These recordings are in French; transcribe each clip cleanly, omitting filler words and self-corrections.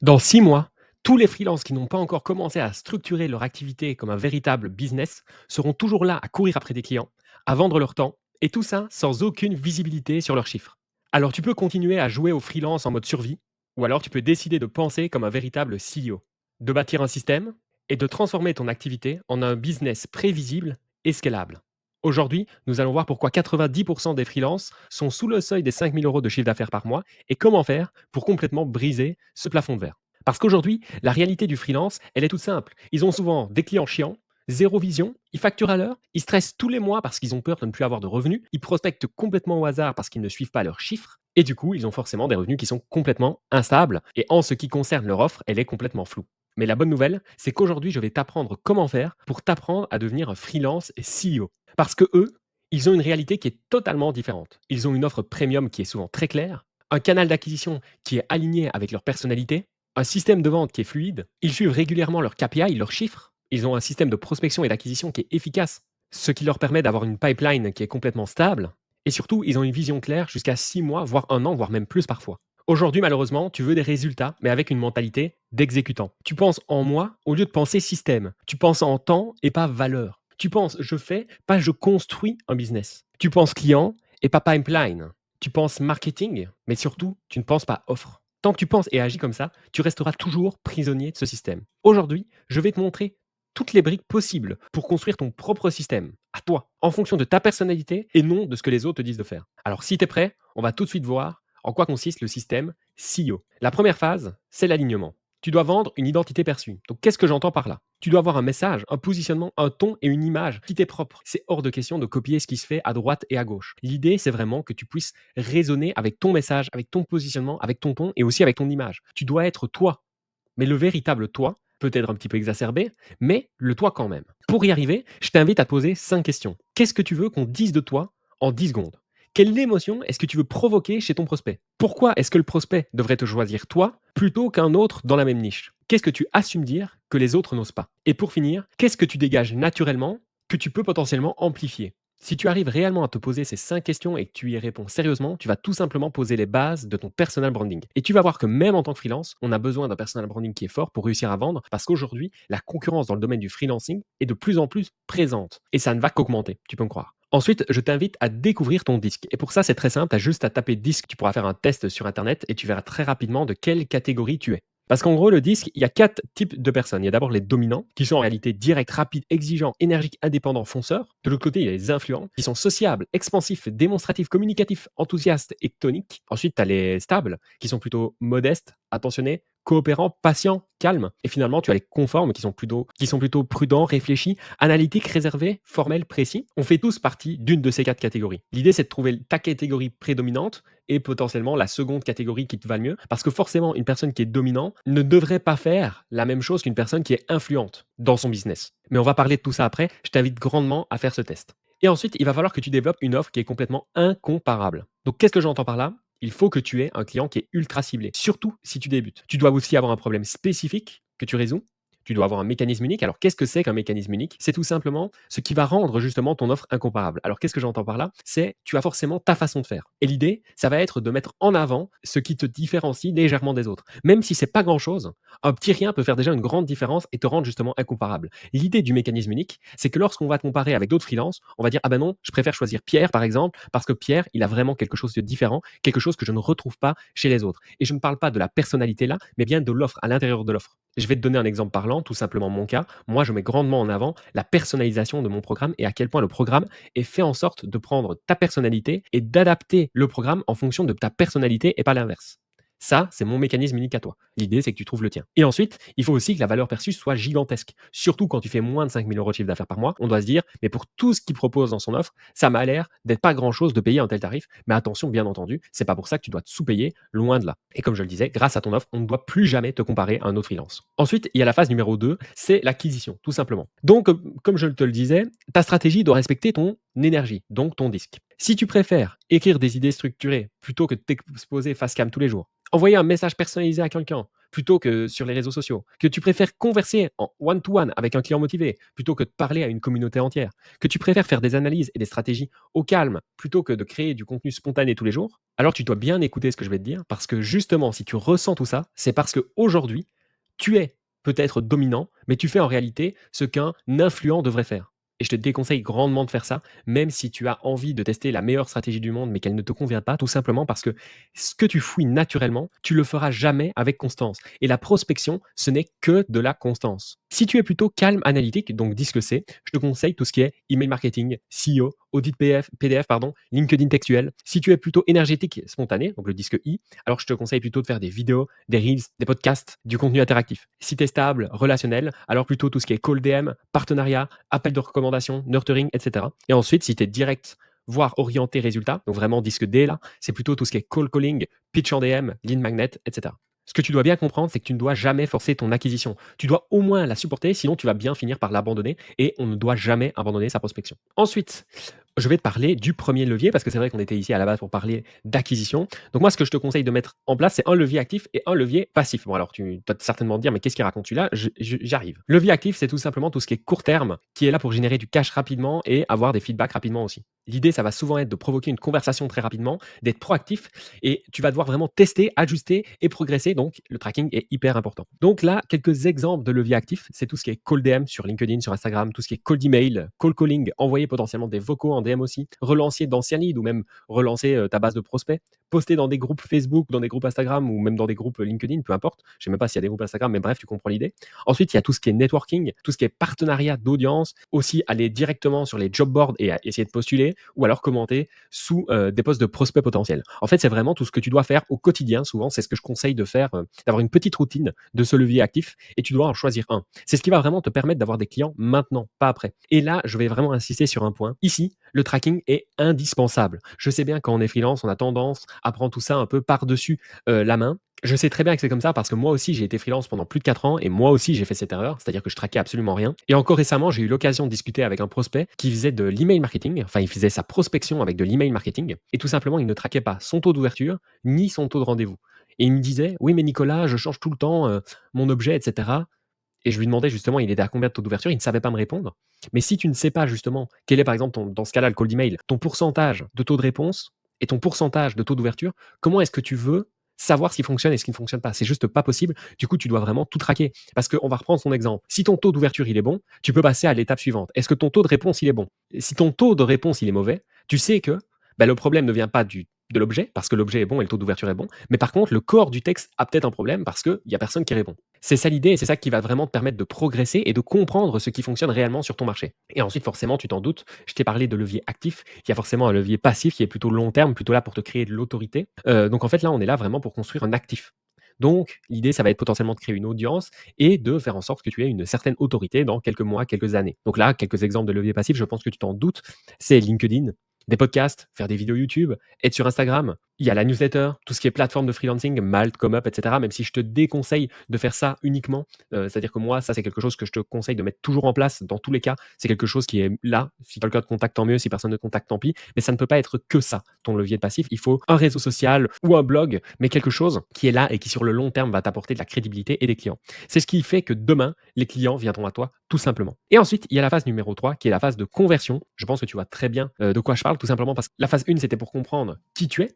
Dans 6 mois, tous les freelances qui n'ont pas encore commencé à structurer leur activité comme un véritable business seront toujours là à courir après des clients, à vendre leur temps, et tout ça sans aucune visibilité sur leurs chiffres. Alors tu peux continuer à jouer au freelance en mode survie, ou alors tu peux décider de penser comme un véritable CEO, de bâtir un système et de transformer ton activité en un business prévisible et scalable. Aujourd'hui, nous allons voir pourquoi 90% des freelances sont sous le seuil des 5 000 € de chiffre d'affaires par mois et comment faire pour complètement briser ce plafond de verre. Parce qu'aujourd'hui, la réalité du freelance, elle est toute simple. Ils ont souvent des clients chiants, zéro vision, ils facturent à l'heure, ils stressent tous les mois parce qu'ils ont peur de ne plus avoir de revenus, ils prospectent complètement au hasard parce qu'ils ne suivent pas leurs chiffres, et du coup, ils ont forcément des revenus qui sont complètement instables, et en ce qui concerne leur offre, elle est complètement floue. Mais la bonne nouvelle, c'est qu'aujourd'hui, je vais t'apprendre comment faire pour t'apprendre à devenir un freelance et CEO. Parce que eux, ils ont une réalité qui est totalement différente. Ils ont une offre premium qui est souvent très claire, un canal d'acquisition qui est aligné avec leur personnalité, un système de vente qui est fluide, ils suivent régulièrement leurs KPI, leurs chiffres, ils ont un système de prospection et d'acquisition qui est efficace, ce qui leur permet d'avoir une pipeline qui est complètement stable, et surtout, ils ont une vision claire jusqu'à 6 mois, voire un an, voire même plus parfois. Aujourd'hui, malheureusement, tu veux des résultats, mais avec une mentalité d'exécutant. Tu penses en moi au lieu de penser système. Tu penses en temps et pas valeur. Tu penses je fais, pas je construis un business. Tu penses client et pas pipeline. Tu penses marketing, mais surtout, tu ne penses pas offre. Tant que tu penses et agis comme ça, tu resteras toujours prisonnier de ce système. Aujourd'hui, je vais te montrer toutes les briques possibles pour construire ton propre système, à toi, en fonction de ta personnalité et non de ce que les autres te disent de faire. Alors si tu es prêt, on va tout de suite voir en quoi consiste le système CEO. La première phase, c'est l'alignement. Tu dois vendre une identité perçue. Donc qu'est-ce que j'entends par là? Tu dois avoir un message, un positionnement, un ton et une image qui t'est propre. C'est hors de question de copier ce qui se fait à droite et à gauche. L'idée, c'est vraiment que tu puisses raisonner avec ton message, avec ton positionnement, avec ton ton et aussi avec ton image. Tu dois être toi, mais le véritable toi, peut-être un petit peu exacerbé, mais le toi quand même. Pour y arriver, je t'invite à te poser 5 questions. Qu'est-ce que tu veux qu'on dise de toi en 10 secondes? Quelle émotion est-ce que tu veux provoquer chez ton prospect? Pourquoi est-ce que le prospect devrait te choisir toi plutôt qu'un autre dans la même niche? Qu'est-ce que tu assumes dire que les autres n'osent pas? Et pour finir, qu'est-ce que tu dégages naturellement que tu peux potentiellement amplifier? Si tu arrives réellement à te poser ces 5 questions et que tu y réponds sérieusement, tu vas tout simplement poser les bases de ton personal branding. Et tu vas voir que même en tant que freelance, on a besoin d'un personal branding qui est fort pour réussir à vendre parce qu'aujourd'hui, la concurrence dans le domaine du freelancing est de plus en plus présente et ça ne va qu'augmenter, tu peux me croire. Ensuite, je t'invite à découvrir ton disque. Et pour ça, c'est très simple, tu as juste à taper disque, tu pourras faire un test sur Internet et tu verras très rapidement de quelle catégorie tu es. Parce qu'en gros, le disque, il y a 4 types de personnes. Il y a d'abord les dominants, qui sont en réalité directs, rapides, exigeants, énergiques, indépendants, fonceurs. De l'autre côté, il y a les influents, qui sont sociables, expansifs, démonstratifs, communicatifs, enthousiastes et toniques. Ensuite, tu as les stables, qui sont plutôt modestes, attentionnés, coopérants, patients, calmes. Et finalement, tu as les conformes, qui sont plutôt prudents, réfléchis, analytiques, réservés, formels, précis. On fait tous partie d'une de ces 4 catégories. L'idée, c'est de trouver ta catégorie prédominante et potentiellement la seconde catégorie qui te va le mieux. Parce que forcément, une personne qui est dominante ne devrait pas faire la même chose qu'une personne qui est influente dans son business. Mais on va parler de tout ça après. Je t'invite grandement à faire ce test. Et ensuite, il va falloir que tu développes une offre qui est complètement incomparable. Donc, qu'est-ce que j'entends par là? Il faut que tu aies un client qui est ultra ciblé, surtout si tu débutes. Tu dois aussi avoir un problème spécifique que tu résous. Tu dois avoir un mécanisme unique. Alors, qu'est-ce que c'est qu'un mécanisme unique? C'est tout simplement ce qui va rendre justement ton offre incomparable. Alors, qu'est-ce que j'entends par là? C'est tu as forcément ta façon de faire. Et l'idée, ça va être de mettre en avant ce qui te différencie légèrement des autres. Même si c'est pas grand-chose, un petit rien peut faire déjà une grande différence et te rendre justement incomparable. L'idée du mécanisme unique, c'est que lorsqu'on va te comparer avec d'autres freelances, on va dire ah ben non, je préfère choisir Pierre par exemple parce que Pierre, il a vraiment quelque chose de différent, quelque chose que je ne retrouve pas chez les autres. Et je ne parle pas de la personnalité là, mais bien de l'offre à l'intérieur de l'offre. Je vais te donner un exemple parlant, tout simplement mon cas. Moi, je mets grandement en avant la personnalisation de mon programme et à quel point le programme est fait en sorte de prendre ta personnalité et d'adapter le programme en fonction de ta personnalité et pas l'inverse. Ça, c'est mon mécanisme unique à toi. L'idée, c'est que tu trouves le tien. Et ensuite, il faut aussi que la valeur perçue soit gigantesque. Surtout quand tu fais moins de 5 000 € de chiffre d'affaires par mois, on doit se dire, mais pour tout ce qu'il propose dans son offre, ça m'a l'air d'être pas grand-chose de payer un tel tarif. Mais attention, bien entendu, c'est pas pour ça que tu dois te sous-payer, loin de là. Et comme je le disais, grâce à ton offre, on ne doit plus jamais te comparer à un autre freelance. Ensuite, il y a la phase numéro 2, c'est l'acquisition, tout simplement. Donc, comme je te le disais, ta stratégie doit respecter ton énergie, donc ton disque. Si tu préfères écrire des idées structurées plutôt que de t'exposer face cam tous les jours, envoyer un message personnalisé à quelqu'un, plutôt que sur les réseaux sociaux, que tu préfères converser en one-to-one avec un client motivé plutôt que de parler à une communauté entière, que tu préfères faire des analyses et des stratégies au calme plutôt que de créer du contenu spontané tous les jours, alors tu dois bien écouter ce que je vais te dire parce que justement, si tu ressens tout ça, c'est parce qu'aujourd'hui, tu es peut-être dominant, mais tu fais en réalité ce qu'un influent devrait faire. Et je te déconseille grandement de faire ça, même si tu as envie de tester la meilleure stratégie du monde, mais qu'elle ne te convient pas, tout simplement parce que ce que tu fouilles naturellement, tu le feras jamais avec constance. Et la prospection, ce n'est que de la constance. Si tu es plutôt calme analytique, donc dis ce que c'est, je te conseille tout ce qui est email marketing, SEO, audit PDF, pardon, LinkedIn textuel. Si tu es plutôt énergétique, spontané, donc le disque I, alors je te conseille plutôt de faire des vidéos, des reels, des podcasts, du contenu interactif. Si tu es stable, relationnel, alors plutôt tout ce qui est call DM, partenariat, appel de recommandation, nurturing, etc. Et ensuite, si tu es direct, voire orienté résultat, donc vraiment disque D là, c'est plutôt tout ce qui est call calling, pitch en DM, lead magnet, etc. Ce que tu dois bien comprendre, c'est que tu ne dois jamais forcer ton acquisition. Tu dois au moins la supporter, sinon tu vas bien finir par l'abandonner et on ne doit jamais abandonner sa prospection. Ensuite, je vais te parler du premier levier parce que c'est vrai qu'on était ici à la base pour parler d'acquisition. Donc moi, ce que je te conseille de mettre en place, c'est un levier actif et un levier passif. Bon, alors tu vas certainement te dire, mais qu'est-ce qu'il raconte celui-là? J'arrive. Levier actif, c'est tout simplement tout ce qui est court terme, qui est là pour générer du cash rapidement et avoir des feedbacks rapidement aussi. L'idée, ça va souvent être de provoquer une conversation très rapidement, d'être proactif et tu vas devoir vraiment tester, ajuster et progresser. Donc, le tracking est hyper important. Donc là, quelques exemples de leviers actifs, c'est tout ce qui est call DM sur LinkedIn, sur Instagram, tout ce qui est call d'email, call calling, envoyer potentiellement des vocaux en DM aussi, relancer d'anciens leads ou même relancer ta base de prospects, poster dans des groupes Facebook, dans des groupes Instagram ou même dans des groupes LinkedIn, peu importe. Je sais même pas s'il y a des groupes Instagram, mais bref, tu comprends l'idée. Ensuite, il y a tout ce qui est networking, tout ce qui est partenariat d'audience, aussi aller directement sur les job boards et essayer de postuler ou alors commenter sous des postes de prospects potentiels. En fait, c'est vraiment tout ce que tu dois faire au quotidien. Souvent, c'est ce que je conseille de faire, d'avoir une petite routine de ce levier actif et tu dois en choisir un. C'est ce qui va vraiment te permettre d'avoir des clients maintenant, pas après. Et là, je vais vraiment insister sur un point. Ici, le tracking est indispensable. Je sais bien quand on est freelance, on a tendance à prendre tout ça un peu par-dessus la main. Je sais très bien que c'est comme ça parce que moi aussi, j'ai été freelance pendant plus de 4 ans et moi aussi, j'ai fait cette erreur, c'est-à-dire que je traquais absolument rien. Et encore récemment, j'ai eu l'occasion de discuter avec un prospect qui faisait de l'email marketing, enfin, il faisait sa prospection avec de l'email marketing et tout simplement, il ne traquait pas son taux d'ouverture ni son taux de rendez-vous. Et il me disait: «Oui, mais Nicolas, je change tout le temps mon objet, etc.» Et je lui demandais justement, il était à combien de taux d'ouverture? Il ne savait pas me répondre. Mais si tu ne sais pas justement quel est par exemple dans ce cas-là, le call d'email, ton pourcentage de taux de réponse et ton pourcentage de taux d'ouverture, comment est-ce que tu veux savoir ce qui fonctionne et ce qui ne fonctionne pas? C'est juste pas possible. Du coup, tu dois vraiment tout traquer. Parce qu'on va reprendre son exemple. Si ton taux d'ouverture, il est bon, tu peux passer à l'étape suivante. Est-ce que ton taux de réponse, il est bon? Si ton taux de réponse, il est mauvais, tu sais que bah, le problème ne vient pas de l'objet, parce que l'objet est bon et le taux d'ouverture est bon. Mais par contre, le corps du texte a peut-être un problème parce qu'il n'y a personne qui répond. C'est ça l'idée et c'est ça qui va vraiment te permettre de progresser et de comprendre ce qui fonctionne réellement sur ton marché. Et ensuite, forcément, tu t'en doutes, je t'ai parlé de levier actif, il y a forcément un levier passif qui est plutôt long terme, plutôt là pour te créer de l'autorité. Donc en fait, là, on est là vraiment pour construire un actif. Donc, l'idée, ça va être potentiellement de créer une audience et de faire en sorte que tu aies une certaine autorité dans quelques mois, quelques années. Donc là, quelques exemples de levier passif, je pense que tu t'en doutes, c'est LinkedIn, des podcasts, faire des vidéos YouTube, être sur Instagram. Il y a la newsletter, tout ce qui est plateforme de freelancing, Malt, ComeUp, etc. Même si je te déconseille de faire ça uniquement, c'est-à-dire que moi, ça c'est quelque chose que je te conseille de mettre toujours en place dans tous les cas. C'est quelque chose qui est là. Si quelqu'un te contacte, tant mieux. Si personne ne te contacte, tant pis. Mais ça ne peut pas être que ça, ton levier de passif. Il faut un réseau social ou un blog, mais quelque chose qui est là et qui sur le long terme va t'apporter de la crédibilité et des clients. C'est ce qui fait que demain, les clients viendront à toi tout simplement. Et ensuite, il y a la phase numéro 3 qui est la phase de conversion. Je pense que tu vois très bien de quoi je parle, tout simplement parce que la phase 1, c'était pour comprendre qui tu es,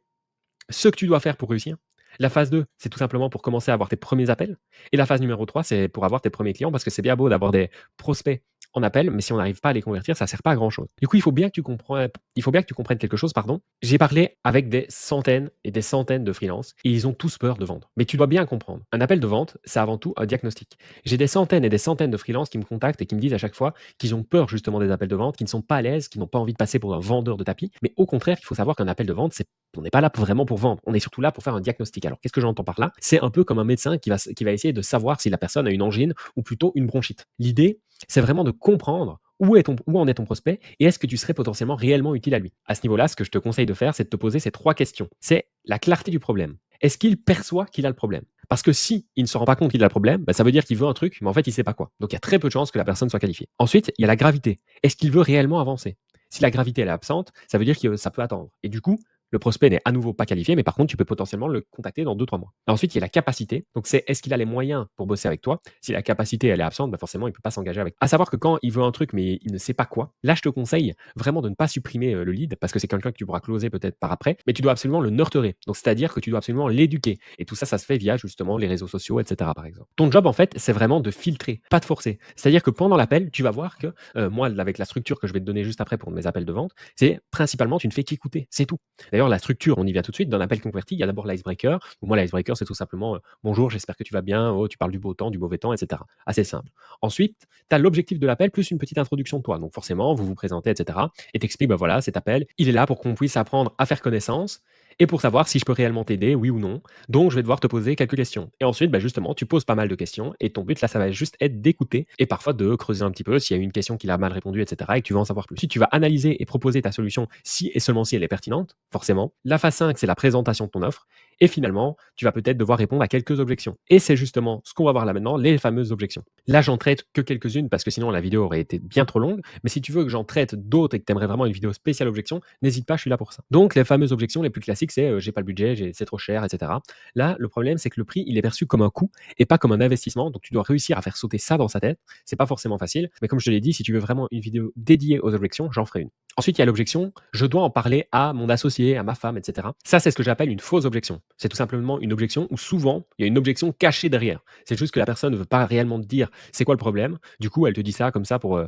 ce que tu dois faire pour réussir. La phase 2, c'est tout simplement pour commencer à avoir tes premiers appels. Et la phase numéro 3, c'est pour avoir tes premiers clients parce que c'est bien beau d'avoir des prospects en appel, mais si on n'arrive pas à les convertir, ça ne sert pas à grand chose. Du coup, il faut bien que tu comprennes quelque chose, pardon. J'ai parlé avec des centaines et des centaines de freelances et ils ont tous peur de vendre. Mais tu dois bien comprendre, un appel de vente, c'est avant tout un diagnostic. J'ai des centaines et des centaines de freelances qui me contactent et qui me disent à chaque fois qu'ils ont peur justement des appels de vente, qui ne sont pas à l'aise, qui n'ont pas envie de passer pour un vendeur de tapis. Mais au contraire, il faut savoir qu'un appel de vente, on n'est pas là vraiment pour vendre. On est surtout là pour faire un diagnostic. Alors, qu'est-ce que j'entends par là? C'est un peu comme un médecin qui va essayer de savoir si la personne a une angine ou plutôt une bronchite. L'idée, c'est vraiment de comprendre où en est ton prospect et est-ce que tu serais potentiellement réellement utile à lui. À ce niveau-là, ce que je te conseille de faire, c'est de te poser ces 3 questions. C'est la clarté du problème. Est-ce qu'il perçoit qu'il a le problème? Parce que si il ne se rend pas compte qu'il a le problème, bah, ça veut dire qu'il veut un truc, mais en fait, il ne sait pas quoi. Donc, il y a très peu de chances que la personne soit qualifiée. Ensuite, il y a la gravité. Est-ce qu'il veut réellement avancer? Si la gravité elle est absente, ça veut dire que ça peut attendre. Et du coup, Le prospect n'est à nouveau pas qualifié, mais par contre, tu peux potentiellement le contacter dans 2-3 mois. Ensuite, il y a la capacité. Donc, c'est est-ce qu'il a les moyens pour bosser avec toi? Si la capacité, elle est absente, bah forcément, il ne peut pas s'engager avec toi. À savoir que quand il veut un truc, mais il ne sait pas quoi, là, je te conseille vraiment de ne pas supprimer le lead parce que c'est quelqu'un que tu pourras closer peut-être par après, mais tu dois absolument le nurturer. Donc, c'est-à-dire que tu dois absolument l'éduquer. Et tout ça, ça se fait via justement les réseaux sociaux, etc. par exemple. Ton job, en fait, c'est vraiment de filtrer, pas de forcer. C'est-à-dire que pendant l'appel, tu vas voir que moi, avec la structure que je vais te donner juste après pour mes appels de vente, c'est principalement tu ne fais qu'écouter, c'est tout. D'ailleurs, la structure, on y vient tout de suite. Dans l'appel converti, il y a d'abord l'icebreaker. Donc, moi, l'icebreaker, c'est tout simplement bonjour, j'espère que tu vas bien. Oh, tu parles du beau temps, du mauvais temps, etc. Assez simple. Ensuite, tu as l'objectif de l'appel plus une petite introduction de toi. Donc, forcément, vous vous présentez, etc. Et t'expliques, bah voilà, cet appel, il est là pour qu'on puisse apprendre à faire connaissance et pour savoir si je peux réellement t'aider, oui ou non. Donc, je vais devoir te poser quelques questions. Et ensuite, bah, justement, tu poses pas mal de questions et ton but, là, ça va juste être d'écouter et parfois de creuser un petit peu s'il y a eu une question qu'il a mal répondu, etc. et que tu veux en savoir plus. Si tu vas analyser et proposer ta solution si et seulement si elle est pertinente, forcément. La phase 5, c'est la présentation de ton offre. Et finalement, tu vas peut-être devoir répondre à quelques objections. Et c'est justement ce qu'on va voir là maintenant, les fameuses objections. Là, j'en traite que quelques-unes parce que sinon la vidéo aurait été bien trop longue. Mais si tu veux que j'en traite d'autres et que tu aimerais vraiment une vidéo spéciale objection, n'hésite pas, je suis là pour ça. Donc, les fameuses objections les plus classiques, c'est j'ai pas le budget, c'est trop cher, etc. Là, le problème, c'est que le prix, il est perçu comme un coût et pas comme un investissement. Donc, tu dois réussir à faire sauter ça dans sa tête. C'est pas forcément facile. Mais comme je te l'ai dit, si tu veux vraiment une vidéo dédiée aux objections, j'en ferai une. Ensuite, il y a l'objection, je dois en parler à mon associé, à ma femme, etc. Ça, c'est ce que j'appelle une fausse objection. C'est tout simplement une objection où souvent, il y a une objection cachée derrière. C'est juste que la personne ne veut pas réellement te dire c'est quoi le problème. Du coup, elle te dit ça comme ça pour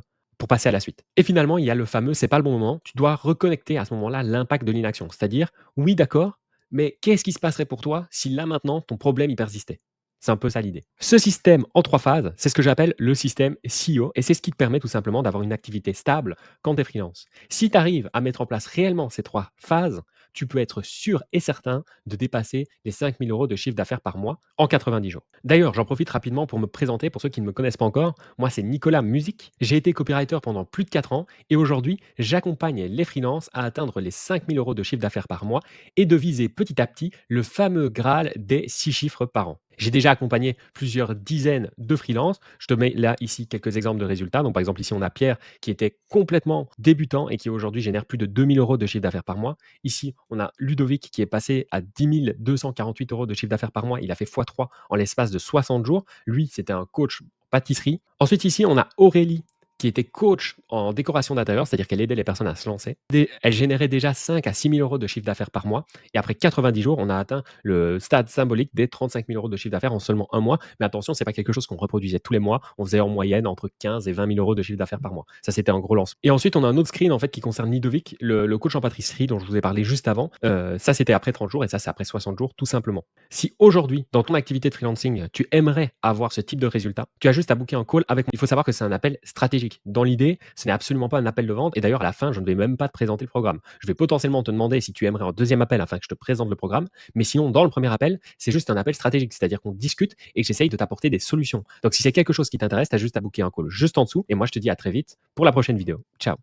passer à la suite. Et finalement, il y a le fameux c'est pas le bon moment. Tu dois reconnecter à ce moment-là l'impact de l'inaction. C'est-à-dire, oui, d'accord, mais qu'est-ce qui se passerait pour toi si là maintenant ton problème y persistait? C'est un peu ça l'idée. Ce système en 3 phases, c'est ce que j'appelle le système CEO et c'est ce qui te permet tout simplement d'avoir une activité stable quand tu es freelance. Si tu arrives à mettre en place réellement ces 3 phases, tu peux être sûr et certain de dépasser les 5 000 € de chiffre d'affaires par mois en 90 jours. D'ailleurs, j'en profite rapidement pour me présenter pour ceux qui ne me connaissent pas encore. Moi, c'est Nicolas Music. J'ai été copywriter pendant plus de 4 ans et aujourd'hui, j'accompagne les freelances à atteindre les 5 000 € de chiffre d'affaires par mois et de viser petit à petit le fameux Graal des 6 chiffres par an. J'ai déjà accompagné plusieurs dizaines de freelances. Je te mets là, ici, quelques exemples de résultats. Donc, par exemple, ici, on a Pierre qui était complètement débutant et qui aujourd'hui génère plus de 2 000 € de chiffre d'affaires par mois. Ici, on a Ludovic qui est passé à 10 248 € de chiffre d'affaires par mois. Il a fait x3 en l'espace de 60 jours. Lui, c'était un coach pâtisserie. Ensuite, ici, on a Aurélie qui était coach en décoration d'intérieur, c'est-à-dire qu'elle aidait les personnes à se lancer. Elle générait déjà 5 à 6 000 € de chiffre d'affaires par mois. Et après 90 jours, on a atteint le stade symbolique des 35 000 € de chiffre d'affaires en seulement un mois. Mais attention, c'est pas quelque chose qu'on reproduisait tous les mois. On faisait en moyenne entre 15 et 20 000 € de chiffre d'affaires par mois. Ça, c'était un gros lance. Et ensuite, on a un autre screen en fait qui concerne Ludovic, le coach en pâtisserie dont je vous ai parlé juste avant. Ça, c'était après 30 jours et ça, c'est après 60 jours, tout simplement. Si aujourd'hui, dans ton activité de freelancing, tu aimerais avoir ce type de résultat, tu as juste à booker un call avec moi. Il faut savoir que c'est un appel stratégique. Dans l'idée, ce n'est absolument pas un appel de vente. Et d'ailleurs, à la fin, je ne vais même pas te présenter le programme. Je vais potentiellement te demander si tu aimerais un deuxième appel afin que je te présente le programme. Mais sinon, dans le premier appel, c'est juste un appel stratégique. C'est-à-dire qu'on discute et que j'essaye de t'apporter des solutions. Donc, si c'est quelque chose qui t'intéresse, tu as juste à booker un call juste en dessous. Et moi, je te dis à très vite pour la prochaine vidéo. Ciao.